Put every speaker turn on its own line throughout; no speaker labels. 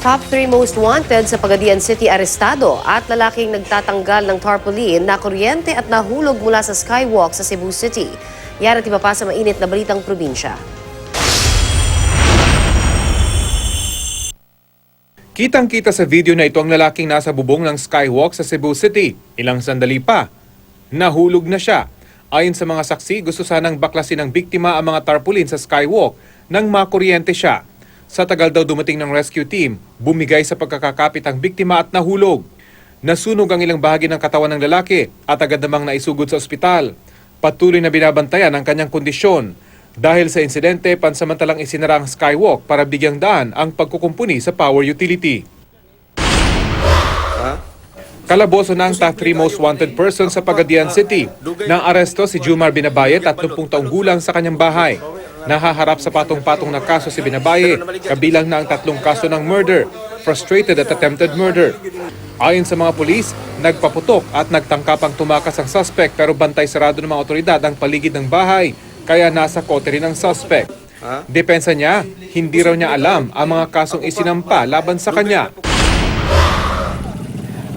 Top 3 most wanted sa Pagadian City arestado at lalaking nagtatanggal ng tarpaulin na kuryente at nahulog mula sa skywalk sa Cebu City. Yan at iba pa sa mainit na balitang probinsya.
Kitang-kita sa video na ito ang lalaking nasa bubong ng skywalk sa Cebu City. Ilang sandali pa, nahulog na siya. Ayon sa mga saksi, gusto sanang baklasin ng biktima ang mga tarpaulin sa skywalk nang makuryente siya. Sa tagal daw dumating ng rescue team, bumigay sa pagkakakapit ang biktima at nahulog. Nasunog ang ilang bahagi ng katawan ng lalaki at agad namang naisugod sa ospital. Patuloy na binabantayan ang kanyang kondisyon. Dahil sa insidente, pansamantalang isinara ang skywalk para bigyang daan ang pagkukumpuni sa power utility. Kalaboso na ang top 3 most wanted person sa Pagadian City. Nang aresto si Jumar Binabaye, 30 taong gulang sa kanyang bahay. Nahaharap sa patong-patong na kaso si Binabaye, kabilang na ang 3 kaso ng murder, frustrated at attempted murder. Ayon sa mga pulis, nagpaputok at nagtangkapang tumakas ang suspect pero bantay sarado ng mga otoridad ang paligid ng bahay, kaya nasa kote rin ang suspect. Depensa niya, hindi raw niya alam ang mga kasong isinampa laban sa kanya.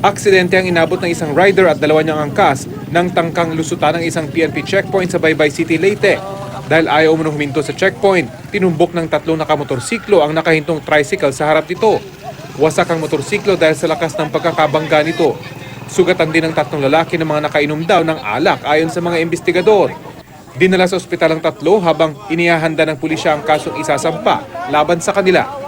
Aksidente ang inabot ng isang rider at 2 niyang angkas nang tangkang lusutan ng isang PNP checkpoint sa Baybay City, Leyte. Dahil ayaw umunong huminto sa checkpoint, tinumbok ng 3 nakamotorsiklo ang nakahintong tricycle sa harap nito. Wasak ang motorsiklo dahil sa lakas ng pagkakabangga nito. Sugatan din ng 3 lalaki na mga nakainom daw ng alak ayon sa mga investigador. Dinala sa ospital ang 3 habang inihahanda ng pulisya ang kasong isasampa laban sa kanila.